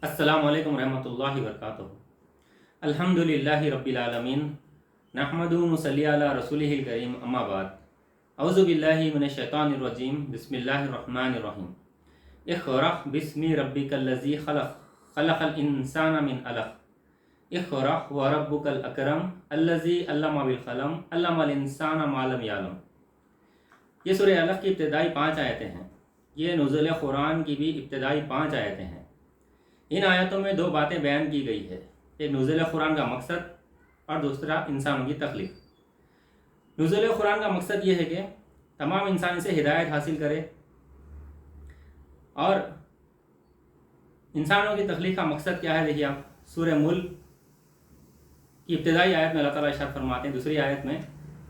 अस्सलामु अलैकुम रहमतुल्लाहि वबरकातुहू। अल्हम्दुलिल्लाहि रब्बिल आलमीन नहमदुहु व नसल्ली अला रसूलिहिल करीम अम्मा बाद। औज़ु बिल्लाहि मिनश शैतानिर रजीम बिस्मिल्लाहिर रहमानिर रहीम। इक़रा बिस्मि रब्बिकल्लज़ी खलक़ खलक़ल इंसाना मिन अलक़ इक़रा व रब्बुकल अकरम अल्लज़ी अल्लमा बिल क़लम अल्लमल इंसाना मा लम यअलम। ये सूरह अलक़ की इब्तिदाई 5 आयतें हैं। ये नुज़ूल कुरान की भी इब्तिदाई 5 आयतें हैं। इन आयतों में दो बातें बयान की गई है, एक नुज़ूल कुरान का मकसद और दूसरा इंसानों की तख्लीक़। नुज़ूल कुरान का मकसद ये है कि तमाम इंसान से हिदायत हासिल करे, और इंसानों की तख्लीक़ का मकसद क्या है। देखिए आप सूरह मुल्क की इब्तिदाई आयत में अल्लाह ताला इरशाद फरमाते हैं, दूसरी आयत में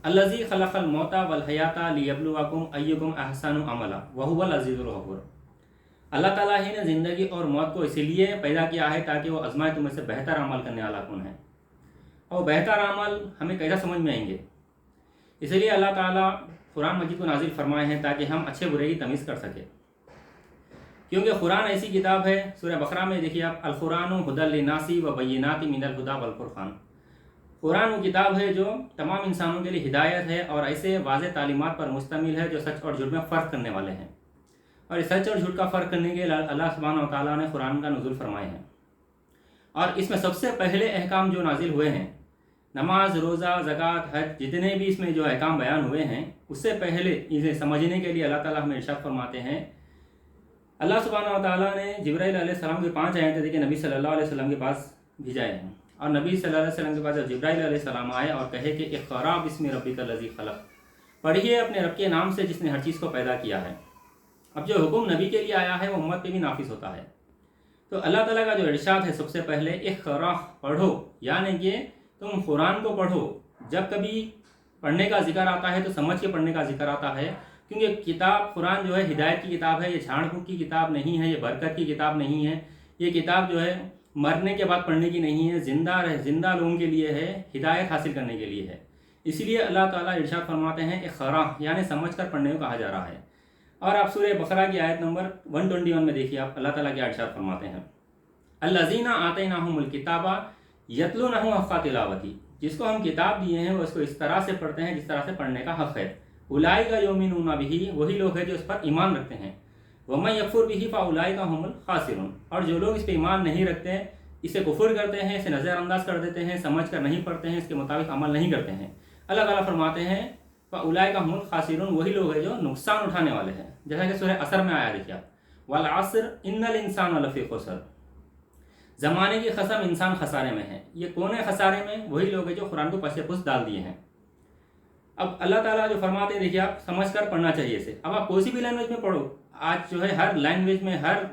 अल्लज़ी खलक़ल मौता वल हयाता लियब्लुवकुम अय्युकुम अहसनु अमला व हुवल अज़ीज़ुल गफ़ूर। अल्लाह ताला ही ने ज़िंदगी और मौत को इसीलिए पैदा किया है ताकि वो आज़माए तुम्हें से बेहतर अमल करने वाला कौन है, और बेहतर अमल हमें कैसा समझ में आएंगे। इसलिए अल्लाह ताला कुरान मजीद को नाजिल फरमाए हैं ताकि हम अच्छे बुरे की तमीज़ कर सकें, क्योंकि कुरान ऐसी किताब है। सूरह बकरा में देखिए आप, अल कुरान हुदल लिन्नासी व बय्यिनाति मिनल हुदा वल फुरक़ान। कुरान वो किताब है जो तमाम इंसानों के लिए हिदायत है और ऐसे वाज़ेह तालीमात पर मुश्तमिल है जो सच और झूठ में फ़र्क करने वाले हैं। और इस सच और झूठ का फ़र्क करने के लिए अल्लाह सुब्हानहू व तआला ने कुरान का नुज़ूल फरमाए हैं। और इसमें सबसे पहले अहकाम जो नाजिल हुए हैं, नमाज, रोज़ा, ज़कात, हज, जितने भी इसमें जो अहकाम बयान हुए हैं, उससे पहले इसे समझने के लिए अल्लाह ताला हमें इरशाद फरमाते हैं। अल्लाह सुब्हानहू व तआला ने जिब्राइल अलैहिस्सलाम की 5 आयतें देखिए नबी सल्लल्लाहु अलैहि वसल्लम के पास भिजाए हैं, और नबी सल्लल्लाहु अलैहि वसल्लम के पास जब जिब्राइल अलैहिस्सलाम आए और कहे कि इक़रा बिस्मि रब्बिकल्लज़ी खलक़, पढ़िए अपने रब के नाम से जिसने हर चीज़ को पैदा किया है। अब जो हुक्म नबी के लिए आया है वो उम्मत पे भी नाफिज होता है। तो अल्लाह ताला का जो इरशाद है, सबसे पहले इक़रा पढ़ो, यानी कि तुम कुरान को पढ़ो। जब कभी पढ़ने का जिक्र आता है तो समझ के पढ़ने का जिक्र आता है, क्योंकि किताब कुरान जो है हिदायत की किताब है, ये झाड़ फूक की किताब नहीं है, ये बरकत की किताब नहीं है। ये किताब जो है मरने के बाद पढ़ने की नहीं है, जिंदा लोगों के लिए है, हिदायत हासिल करने के लिए है। इसीलिए अल्लाह ताला इरशाद फरमाते हैं इक़रा, यानी समझ कर पढ़ने को कहा जा रहा है। और आप सूरह बकरा की आयत नंबर 121 में देखिए आप, अल्लाह ताला क्या इरशाद फरमाते हैं, अल्लज़ीना आतैनाहुमुल किताबा यतलूनहु हक़्क़ तिलावती। जिसको हम किताब दिए हैं वो इसको इस तरह से पढ़ते हैं जिस तरह से पढ़ने का हक़ है। उलाइका युमिनूना बिही, वही लोग हैं जो इस पर ईमान रखते हैं। वमन यकफुर बिही फ़उलाइका हुमुल खासिरून, और जो लोग इस पर ईमान नहीं रखते हैं, इसे कुफर करते हैं, इसे नज़रअंदाज कर देते हैं, समझ कर नहीं पढ़ते हैं, इसके मुताबिक अमल नहीं करते हैं, अल्लाह ताला फरमाते हैं फ़उलाइका हुमुल खासिरून, वही लोग हैं जो नुकसान उठाने वाले हैं। जैसा कि सूरह असर में आया, देखिए वल अस्र इन्नल इंसान लफ़ी खुसर, ज़माने की कसम इंसान खसारे में है। ये कौन है खसारे में? वही लोग हैं जो कुरान को पसे पुस डाल दिए हैं। अब अल्लाह ताला जो फरमाते हैं, देखिए आप समझ कर पढ़ना चाहिए इसे। अब आप कोई सी भी लैंग्वेज में पढ़ो, आज जो है हर लैंग्वेज में, हर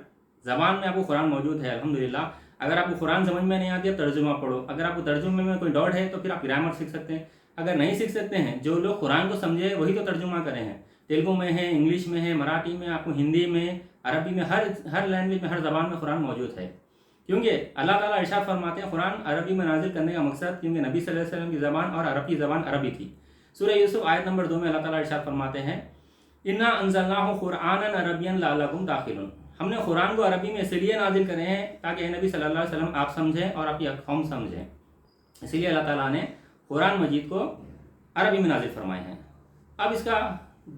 ज़बान में आपको कुरान मौजूद है अल्हम्दुलिल्लाह। अगर आपको कुरान समझ में नहीं आती है तर्जुमा पढ़ो, अगर आपको तर्जुमे में कोई डाउट है तो फिर आप ग्रामर सीख सकते हैं। अगर नहीं सीख सकते हैं, जो लोग कुरान को समझे वही तो तर्जुमा करे हैं। तेलुगु में है, इंग्लिश में है, मराठी में, आपको हिंदी में, अरबी में, हर लैंग्वेज में, हर ज़बान में कुरान मौजूद है। क्योंकि अल्लाह ताला इरशाद फरमाते हैं कुरान अरबी में नाजिल करने का मकसद, क्योंकि नबी सल्लल्लाहु अलैहि वसल्लम की ज़बान और अरब की ज़बान अरबी थी। सूरह यूसुफ आयत नंबर 2 में अल्लाह ताला इरशाद फरमाते हैं इन्ना अंज़लनाहु कुरआनन अरबियन लअल्लकुम ताक़िलून। हमने कुरान को अरबी में इसलिए नाजिल करे हैं ताकि नबी सल्लल्लाहु अलैहि वसल्लम आप समझें और आपकी कौम समझें। इसीलिए अल्लाह ताला ने कुरान मजीद को अरबी में नाजिल फरमाए हैं। अब इसका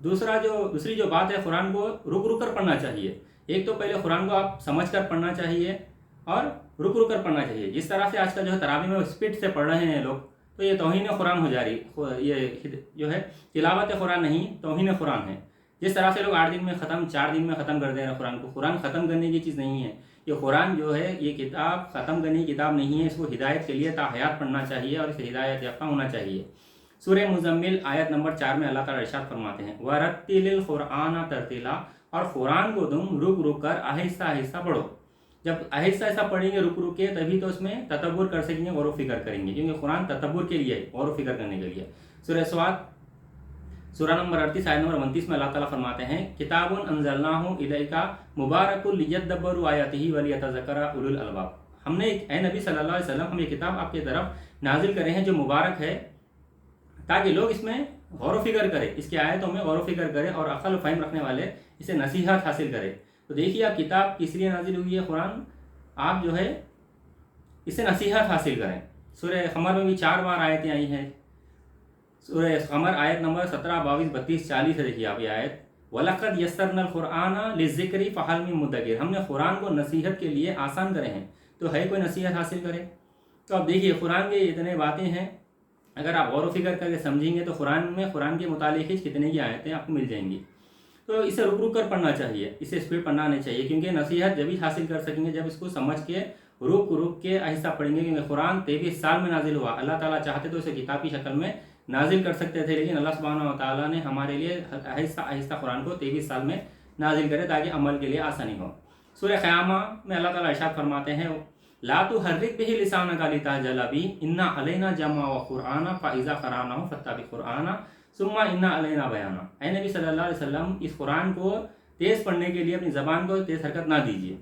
दूसरी जो बात है, कुरान को रुक रुक कर पढ़ना चाहिए। एक तो पहले कुरान को आप समझ कर पढ़ना चाहिए और रुक रुक कर पढ़ना चाहिए। जिस तरह से आजकल जो है तरावी में स्पीड से पढ़ रहे हैं लोग, तो ये तौहीन कुरान हो जा रही। ये जो है तिलावत कुरान नहीं, तौहीन कुरान है। जिस तरह से लोग 8 दिन में ख़त्म, 4 दिन में ख़त्म कर दे रहे हैं कुरान को। कुरान ख़त्म करने की चीज़ नहीं है। ये कुरान जो है ये किताब ख़त्म करने की किताब नहीं है। इसको हिदायत के लिए ताहयात पढ़ना चाहिए और इसे हिदायत याफ्ता होना चाहिए। सूरह मुज़म्मिल आयत नंबर 4 में अल्लाह ताला इरशाद फरमाते हैं वरत्तिलिल कुरआन तरतीला, और कुरान को तुम रुक रुक कर आहिस्ता आहिस्ता पढ़ो। जब आहिस्ता आहिस्ता पढ़ेंगे रुक रुक के, तभी तो उसमें तदब्बुर कर सकेंगे, गौर व फिक्र करेंगे, क्योंकि कुरान तदब्बुर के लिए है, गौर व फिक्र करने के लिए। सूरह स्वाद सूरह नंबर 38 आयत नंबर 29 में अल्लाह ताला फरमाते हैं किताबुन अंज़लनाहु इलैका मुबारकुल लियद्दब्बरू आयातिही व लियतज़क्करा उलुल अलबाब। हमने ए नबी सल्लल्लाहु अलैहि वसल्लम, हम ये किताब आपकी तरफ नाजिल करे हैं जो मुबारक है, ताकि लोग इसमें गौर व फिक्र करें, इसकी आयतों में गौर व फिक्र करें और अक़ल व फ़हम रखने वाले इसे नसीहत हासिल करें। तो देखिए आप, किताब किस लिए नाजिल हुई है कुरान, آپ جو ہے اسے نصیحت حاصل کریں۔ سورہ قمر میں بھی 4 بار آیتیں آئی ہیں۔ سورہ قمر آیت نمبر 17، 22، 32، 40 ہے، دیکھیے آپ یہ آیت، وَلَقَدْ يَسَّرْنَا الْقُرْآنَ لِلذِّكْرِ فَهَلْ مِن مُدَّكِرٍ، ہم نے قرآن کو نصیحت کے لیے آسان کرے ہیں، تو ہے کوئی نصیحت حاصل کرے؟ تو اب دیکھیے قرآن کے اتنے باتیں ہیں، اگر آپ غور و فکر کر کے سمجھیں گے تو قرآن کے متعلق کتنے کی آیتیں آپ کو مل جائیں گی۔ تو اسے رک رک کر پڑھنا چاہیے، اسے اسپیڈ پڑھنا نہیں چاہیے، کیونکہ نصیحت جب ہی حاصل کر سکیں گے جب اس کو سمجھ کے رک رک کے آہستہ پڑھیں گے، کیونکہ قرآن 23 سال میں نازل ہوا۔ اللہ تعالیٰ چاہتے تو اسے کتاب کی شکل میں نازل کر سکتے تھے، لیکن اللہ سبحانہ و تعالیٰ نے ہمارے لیے آہستہ آہستہ قرآن کو 23 سال میں نازل کرے تاکہ عمل کے لیے آسانی ہو۔ سورہ قیامہ میں اللہ تعالیٰ ارشاد فرماتے ہیں، لا تحرک بہ لسانک لتعجل بہ ان علینا جمعہ وقرآنہ فاذا قرأناہ فاتبع قرآنہ ثم ان علینا بیانہ۔ اے نبی صلی اللہ علیہ وسلم، اس قرآن کو تیز پڑھنے کے لیے اپنی زبان کو تیز حرکت نہ دیجیے،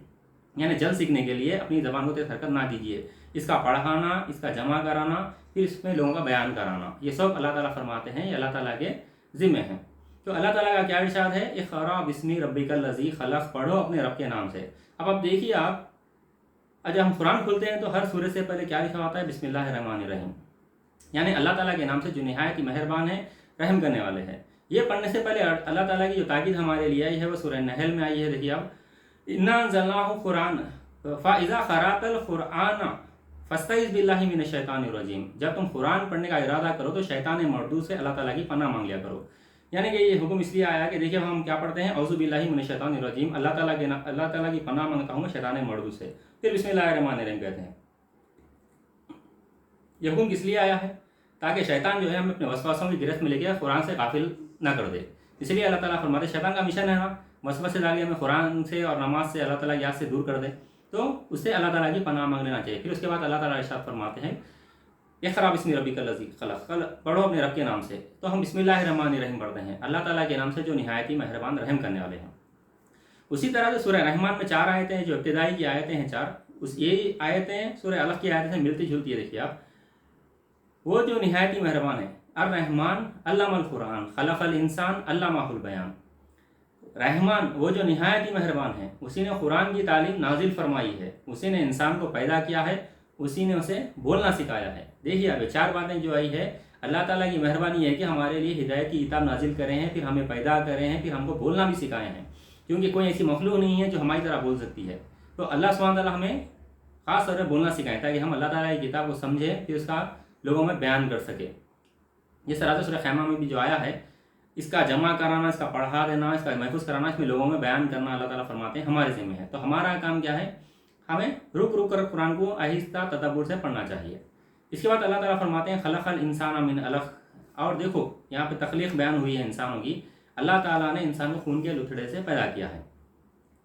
یعنی جلد سیکھنے کے لیے اپنی زبان کو تیز حرکت نہ دیجیے، اس کا پڑھانا، اس کا جمع کرانا، پھر اس میں لوگوں کا بیان کرانا، یہ سب اللہ تعالیٰ فرماتے ہیں، یہ اللہ تعالیٰ کے ذمہ ہیں۔ تو اللہ تعالیٰ کا کیا ارشاد ہے، اقرأ بسم ربک الذی خلق، پڑھو اپنے رب کے نام سے۔ اب دیکھیے آپ، جب ہم قرآن کھولتے ہیں تو ہر سورے سے پہلے کیا لکھا ہوتا ہے، بسم اللہ الرحمن الرحیم، یعنی اللہ تعالیٰ کے نام سے جو نہایت ہی مہربان ہے، رحم کرنے والے ہیں۔ یہ پڑھنے سے پہلے اللہ تعالیٰ کی جو تاکید ہمارے لیے آئی ہے وہ سورہ نحل میں آئی ہے، دیکھیے آپ، انا انزلناہ قرآن فاذا قرأت القرآن فاستعذ باللہ من الشیطان الرجیم، جب تم قرآن پڑھنے کا ارادہ کرو تو شیطان مردود سے اللہ تعالیٰ کی پناہ مانگ لیا کرو۔ یعنی کہ یہ حکم اس لیے آیا کہ دیکھیے ہم کیا پڑھتے ہیں، اعوذ باللہ من الشیطان الرجیم، اللہ تعالیٰ کی پناہ مانگتا ہوں میں شیطان مردود سے، پھر بسم اللہ الرحمن الرحیم کہتے ہیں۔ یہ حکم کس لیے آیا ہے، تاکہ شیطان جو ہے ہمیں اپنے وسواسوں کی گرفت میں لے کے قرآن سے غافل نہ کر دے۔ اس لیے اللہ تعالیٰ فرماتے ہیں شیطان کا مشن ہے نا وسوسے ڈال کے ہمیں قرآن سے اور نماز سے اللہ تعالیٰ کی یاد سے دور کر دے، تو اس سے اللہ تعالیٰ کی پناہ مانگ لینا چاہیے۔ پھر اس کے بعد اللہ تعالیٰ ارشاد فرماتے ہیں، اقرأ بسم ربک الذی خلق، پڑھو اپنے رب کے نام سے۔ تو ہم بسم اللہ الرحمن الرحیم پڑھتے ہیں، اللہ تعالیٰ کے نام سے جو نہایت ہی مہربان رحم کرنے والے ہیں۔ اسی طرح سے سورہ رحمان میں 4 آیتیں ہیں، جو ابتدائی کی آیتیں ہیں 4، یہی آیتیں سورہ الق کی آیتیں سے ملتی جلتی ہے۔ دیکھیے آپ، وہ جو نہایت ہی مہربان ہے، الرحمن علم القرآن خلق الانسان علمہ البیان، رحمان وہ جو نہایت ہی مہربان ہے، اسی نے قرآن کی تعلیم نازل فرمائی ہے، اسی نے انسان کو پیدا کیا ہے، اسی نے اسے بولنا سکھایا ہے۔ دیکھیے اب 4 باتیں جو آئی ہے، اللہ تعالیٰ کی مہربانی ہے کہ ہمارے لیے ہدایت کی کتاب نازل کرے ہیں، پھر ہمیں پیدا کرے ہیں، پھر ہم کو بولنا بھی سکھائے ہیں، کیونکہ کوئی ایسی مخلوق نہیں ہے جو ہماری طرح بول سکتی ہے۔ تو اللہ سبحانہ تعالیٰ ہمیں خاص طور پر بولنا سکھائیں تاکہ ہم اللہ تعالیٰ کی کتاب کو سمجھیں، پھر اس کا لوگوں میں بیان کر سکے۔ جس طرح سے سورہ قیامہ میں بھی جو آیا ہے، اس کا جمع کرانا، اس کا پڑھا دینا، اس کا محفوظ کرانا، اس میں لوگوں میں بیان کرنا اللہ تعالیٰ فرماتے ہیں ہمارے ذمہ ہے۔ تو ہمارا کام کیا ہے، ہمیں رک رک کر قرآن کو آہستہ تدبر سے پڑھنا چاہیے۔ اس کے بعد اللہ تعالیٰ فرماتے ہیں خلق الانسان من علق، اور دیکھو یہاں پہ تخلیق بیان ہوئی ہے انسانوں کی، اللہ تعالیٰ نے انسان کو خون کے لتھڑے سے پیدا کیا ہے۔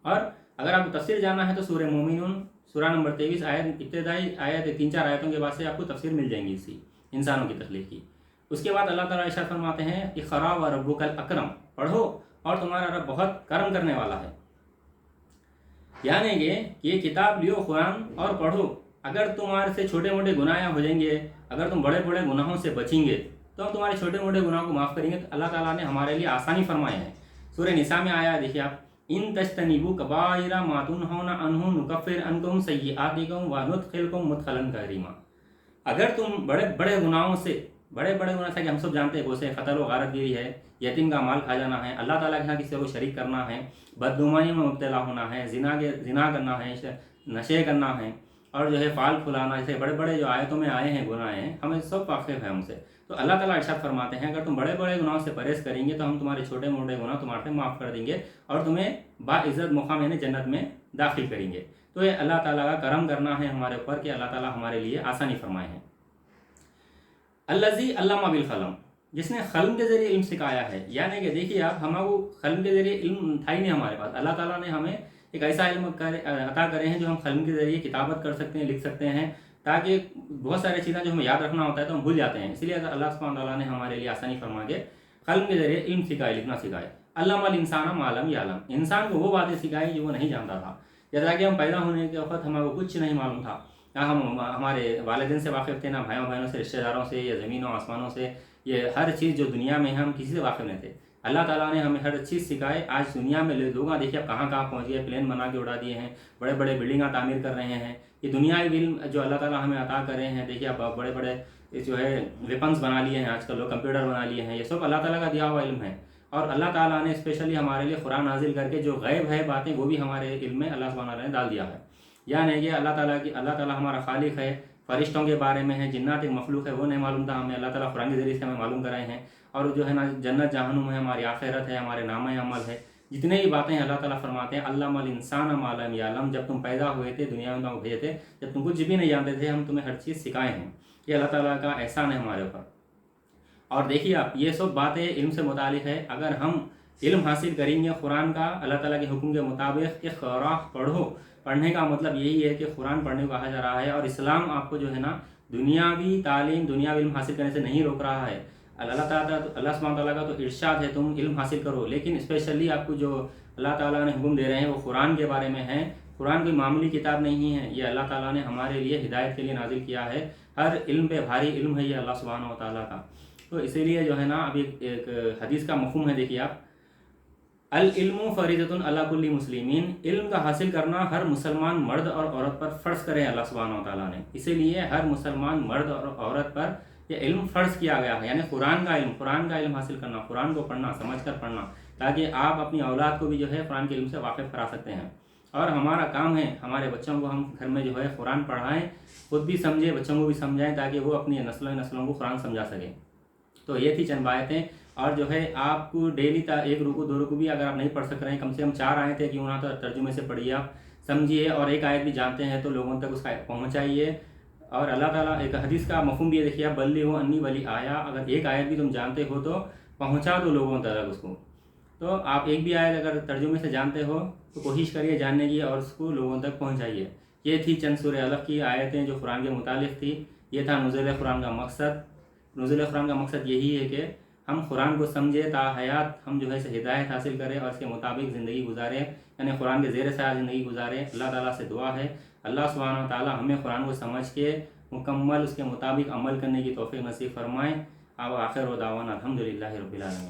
اور اگر آپ کو تفسیر جاننا ہے تو سورہ مومنون سورہ نمبر 23 آیت، ابتدائی آیت 3-4 آیتوں کے بعد سے آپ کو تفسیر مل جائیں گی اسی انسانوں کی تخلیق کی۔ اس کے بعد اللہ تعالیٰ ارشاد فرماتے ہیں اقرأ وربک الاکرم، پڑھو اور تمہارا رب بہت کرم کرنے والا ہے، یعنی کہ یہ کتاب لیو قرآن اور پڑھو، اگر تمہارے سے چھوٹے موٹے گناہ ہو جائیں گے، اگر تم بڑے بڑے گناہوں سے بچیں گے تو ہم تمہارے چھوٹے موٹے گناہوں کو معاف کریں گے۔ اللہ تعالیٰ نے ہمارے لیے آسانی فرمائے ہیں۔ سورہ نساء میں آیا دیکھیے آپ، ان تجتنبوا کبائر ما تنہون عنہ نکفر عنکم سیئاتکم وندخلکم مدخلا کریما، اگر تم بڑے بڑے گناہوں سے کہ ہم سب جانتے ہیں، جیسے قتل و غارت گیری ہے، یتیم کا مال کھا جانا ہے، اللہ تعالیٰ کے یہاں کسی کو شریک کرنا ہے، بدگمانی میں مبتلا ہونا ہے، زنا کرنا ہے، نشے کرنا ہے، اور جو ہے فال پھلانا، جیسے بڑے بڑے جو آیتوں میں آئے ہیں گناہ ہیں، ہمیں سب واقف ہے ہم سے۔ تو اللہ تعالیٰ ارشاد فرماتے ہیں اگر تم بڑے بڑے گناہوں سے پرہیز کریں گے تو ہم تمہارے چھوٹے موٹے گناہ تمہارے سے معاف کر دیں گے اور تمہیں باعزت مقام یعنی جنت میں داخل کریں گے۔ تو یہ اللہ تعالیٰ کا کرم کرنا ہے ہمارے اوپر کہ اللہ تعالیٰ ہمارے لیے آسانی فرمائے ہیں۔ الذی علم بالقلم، جس نے قلم کے ذریعے علم سکھایا ہے، یعنی کہ دیکھیے آپ، ہمارے کو قلم کے ذریعے علم تھا ہی نہیں ہمارے پاس، اللہ تعالیٰ نے ہمیں ایک ایسا علم عطا کرے ہیں جو ہم قلم کے ذریعے کتابت کر سکتے ہیں، لکھ سکتے ہیں، تاکہ بہت ساری چیزیں جو ہمیں یاد رکھنا ہوتا ہے تو ہم بھول جاتے ہیں، اس لیے اللہ سبحانہ تعالیٰ نے ہمارے لیے آسانی فرما کے قلم کے ذریعے علم سکھائے، لکھنا سکھائے۔ علم الانسان ما لم یعلم، انسان کو وہ باتیں سکھائی جو وہ نہیں جانتا تھا، جیسا کہ ہم پیدا ہونے کے وقت ہمارے کو کچھ نہیں معلوم تھا، نہ ہم ہمارے والدین سے واقف تھے، نہ بھائیوں سے، رشتہ داروں سے، یا زمینوں آسمانوں سے، یہ ہر چیز جو دنیا میں ہم کسی سے واقف نہیں تھے۔ اللہ ताला ने हमें हर चीज़ सिखाए। आज दुनिया में लोग देखिए अब कहाँ कहाँ पहुँच गए, प्लेन बना के उड़ा दिए हैं, बड़े बड़े बिल्डिंगां तामीर कर रहे हैं। ये दुनियावी इल्म जो अल्लाह ताला हमें अता करे हैं, देखिए अब बड़े बड़े जो है वेपन्स बना लिए हैं, आजकल लोग कंप्यूटर बना लिए हैं, ये सब अल्लाह ताला का दिया हुआ इल्म है। और अल्लाह ताला ने स्पेशली हमारे लिए कुरान नाजिल करके जो गैब है बातें वो भी हमारे इल्म में अल्लाह सुब्हानहू व तआला ने डाल दिया है। यानी कि अल्लाह ताला हमारा खालिक है, फरिश्तों के बारे में है, जिन्नात एक मखलूक है वो नहीं मालूम था, हमें अल्लाह ताला कुरान के ज़रिए से हमें मालूम कराए हैं। और जो है ना जन्नत जहन्नुम है, हमारी आखिरत है, हमारे नामे अमल है, जितने भी बातें अल्लाह ताला फरमाते हैं अल्लामल इंसान मा लम यालम, जब तुम पैदा हुए थे दुनिया में तुम भेजे थे, जब तुम कुछ भी नहीं जानते थे हम तुम्हें हर चीज़ सिखाए हैं। ये अल्लाह ताला का एहसान है हमारे ऊपर। और देखिए आप ये सब बातें इल्म से मुतालिक है। अगर हम इल्म हासिल करेंगे कुरान का, अल्लाह ताला के हुक्म के मुताबिक इक़रा पढ़ो, पढ़ने का मतलब यही है कि कुरान पढ़ने को कहा जा रहा है। और इस्लाम आपको जो है ना दुनियावी तालीम, दुनियावी इल्म हासिल करने से नहीं रोक रहा है। अल्लाह सुब्हानहू व तआला का तो इरशाद है तुम इल्म हासिल करो, लेकिन स्पेशली आपको जो अल्लाह ताला ने हुक्म दे रहे हैं वो कुरान के बारे में है। कुरान कोई मामूली किताब नहीं है, ये अल्लाह ताला ने हमारे लिए हिदायत के लिए नाजिल किया है। हर इल्म पे भारी इल्म है ये अल्लाह सुब्हानहू व तआला का। तो इसीलिए जो है ना अभी एक हदीस का मफ़हूम है, देखिए आप, अल इल्मु फरीदतुन अला कुल्ली मुस्लिमीन, इल्म का हासिल करना हर मुसलमान मर्द और औरत पर फ़र्ज़ करें अल्लाह सुब्हानहू व तआला ने। इसीलिए हर मुसलमान मर्द और औरत पर यह इल्म फ़र्ज़ किया गया है, यानी कुरान का इल्म हासिल करना, कुरान को पढ़ना, समझ कर पढ़ना, ताकि आप अपनी औलाद को भी जो है कुरान के इल्म से वाकिफ़ करा सकते हैं। और हमारा काम है हमारे बच्चों को हम घर में जो है कुरान पढ़ाएँ, खुद भी समझें, बच्चों को भी समझाएँ, ताकि वो अपनी नस्लों को कुरान समझा सकें। तो ये थी चंद बातें। और जो है आपको डेली एक रुकू दो रुकू भी अगर आप नहीं पढ़ सक रहे हैं, कम से कम 4 आयतें क्यों ना तो तर्जुमे से पढ़िए, आप समझिए, और एक आयत भी जानते हैं तो लोगों तक उसका पहुँचाइए। और अल्लाह ताला एक हदीस का मफ़हूम भी है, देखिए आप, बल्ली हो अन्नी वली आया, अगर एक आयत भी तुम जानते हो तो पहुँचा दो लोगों तक उसको। तो आप एक भी आयत अगर तर्जुमे से जानते हो तो कोशिश करिए जानने की और उसको लोगों तक पहुँचाइए। ये थी चंद सूरह अलक़ की आयतें जो कुरान के मुतालिक थी। ये था नुज़ूल कुरान का मकसद। नुज़ूल कुरान का मकसद यही है कि हम कुरान को समझें, ता हयात हम जो है से हिदायत हासिल करें और इसके मुताबिक ज़िंदगी गुजारें, यानी कुरान के ज़ेर साया ज़िंदगी गुजारें। अल्लाह ताला से दुआ है अल्लाह सुब्हानहू व तआला हमें कुरान को समझ के मुकम्मल उसके मुताबिक अमल करने की तौफ़ीक़ नसीब फरमाएँ। अब आखिर दावाना अल्हम्दुलिल्लाहि रब्बिल आलमीन।